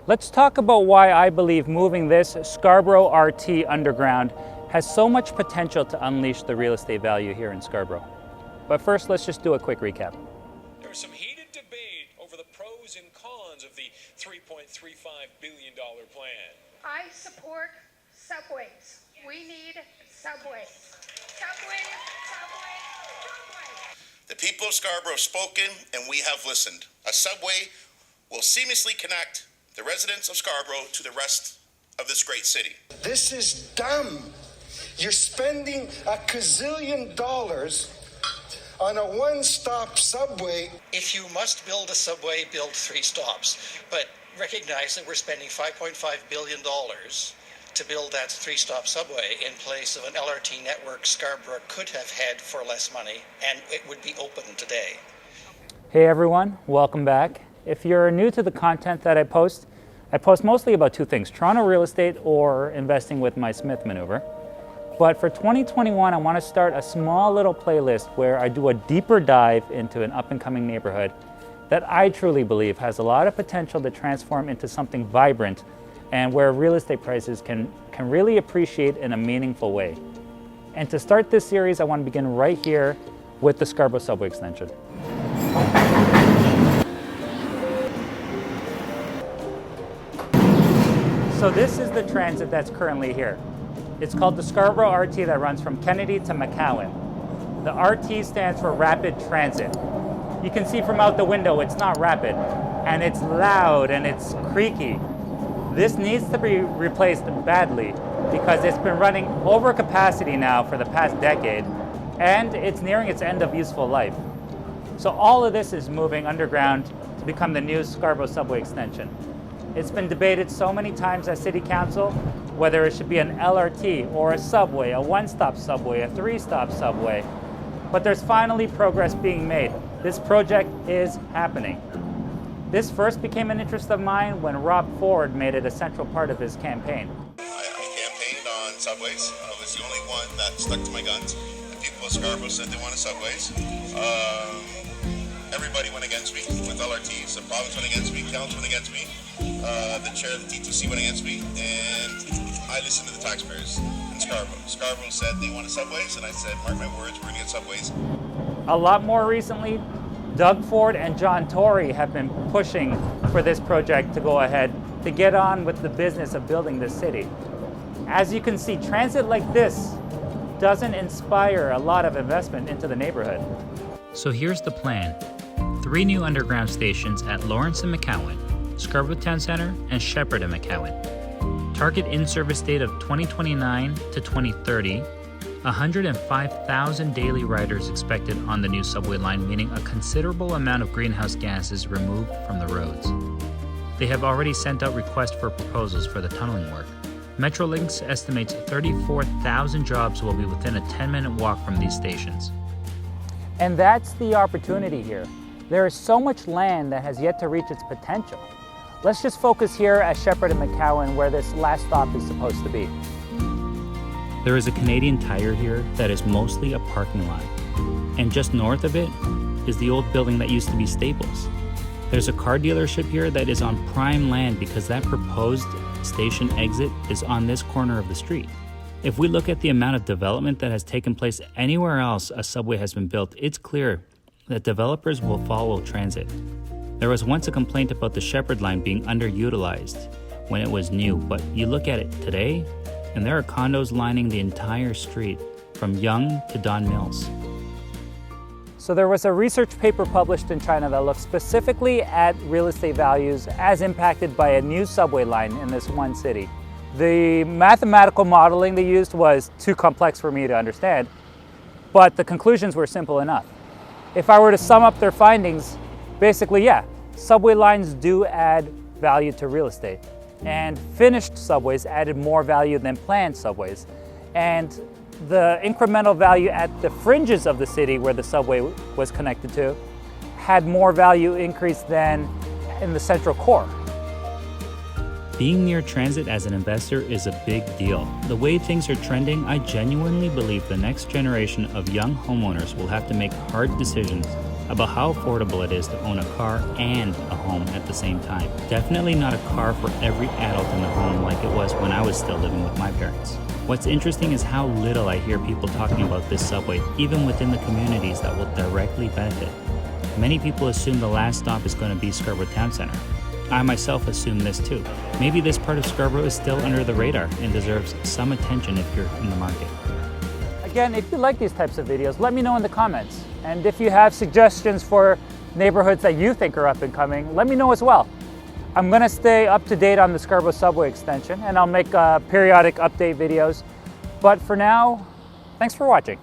Let's talk about why I believe moving this Scarborough RT underground has so much potential to unleash the real estate value here in Scarborough. But first, let's just do a quick recap. There was some heated debate over the pros and cons of the $3.35 billion plan. I support subways. We need subways. Subways, subways, subways. The people of Scarborough have spoken and we have listened. A subway will seamlessly connect the residents of Scarborough to the rest of this great city. This is dumb. You're spending a gazillion dollars on a one-stop subway. If you must build a subway, build 3 stops. But recognize that we're spending $5.5 billion to build that 3-stop subway in place of an LRT network Scarborough could have had for less money, and it would be open today. Hey everyone, welcome back. If you're new to the content that I post mostly about 2 things, Toronto real estate or investing with my Smith maneuver. But for 2021, I want to start a small little playlist where I do a deeper dive into an up-and-coming neighborhood that I truly believe has a lot of potential to transform into something vibrant and where real estate prices can really appreciate in a meaningful way. And to start this series, I want to begin right here with the Scarborough subway extension. So this is the transit that's currently here. It's called the Scarborough RT that runs from Kennedy to McCowan. The RT stands for Rapid Transit. You can see from out the window it's not rapid, and it's loud and it's creaky. This needs to be replaced badly because it's been running over capacity now for the past decade, and it's nearing its end of useful life. So all of this is moving underground to become the new Scarborough subway extension. It's been debated so many times at City Council whether it should be an LRT or a subway, a one-stop subway, a 3-stop subway. But there's finally progress being made. This project is happening. This first became an interest of mine when Rob Ford made it a central part of his campaign. I campaigned on subways. I was the only one that stuck to my guns. The people of Scarborough said they wanted subways. Everybody went against me with LRTs. The province went against me. Council went against me. The chair of the TTC went against me. And I listened to the taxpayers in Scarborough. Scarborough said they wanted subways, and I said, mark my words, we're going to get subways. A lot more recently, Doug Ford and John Tory have been pushing for this project to go ahead to get on with the business of building this city. As you can see, transit like this doesn't inspire a lot of investment into the neighborhood. So here's the plan. 3 new underground stations at Lawrence and McCowan, Scarborough Town Centre, and Shepherd and McCowan. Target in-service date of 2029 to 2030. 105,000 daily riders expected on the new subway line, meaning a considerable amount of greenhouse gases removed from the roads. They have already sent out requests for proposals for the tunneling work. Metrolinx estimates 34,000 jobs will be within a 10-minute walk from these stations. And that's the opportunity here. There is so much land that has yet to reach its potential. Let's just focus here at Shepherd and McCowan, where this last stop is supposed to be. There is a Canadian Tire here that is mostly a parking lot. And just north of it is the old building that used to be Staples. There's a car dealership here that is on prime land because that proposed station exit is on this corner of the street. If we look at the amount of development that has taken place anywhere else a subway has been built, it's clear that developers will follow transit. There was once a complaint about the Shepherd line being underutilized when it was new, but you look at it today, and there are condos lining the entire street, from Yonge to Don Mills. So there was a research paper published in China that looked specifically at real estate values as impacted by a new subway line in this one city. The mathematical modeling they used was too complex for me to understand, but the conclusions were simple enough. If I were to sum up their findings, basically, yeah, subway lines do add value to real estate. And finished subways added more value than planned subways. And the incremental value at the fringes of the city where the subway was connected to had more value increase than in the central core. Being near transit as an investor is a big deal. The way things are trending, I genuinely believe the next generation of young homeowners will have to make hard decisions about how affordable it is to own a car and a home at the same time. Definitely not a car for every adult in the home like it was when I was still living with my parents. What's interesting is how little I hear people talking about this subway, even within the communities that will directly benefit. Many people assume the last stop is going to be Scarborough Town Center. I myself assume this too. Maybe this part of Scarborough is still under the radar and deserves some attention if you're in the market. Again, if you like these types of videos, let me know in the comments. And if you have suggestions for neighborhoods that you think are up and coming, let me know as well. I'm going to stay up to date on the Scarborough subway extension, and I'll make periodic update videos. But for now, thanks for watching.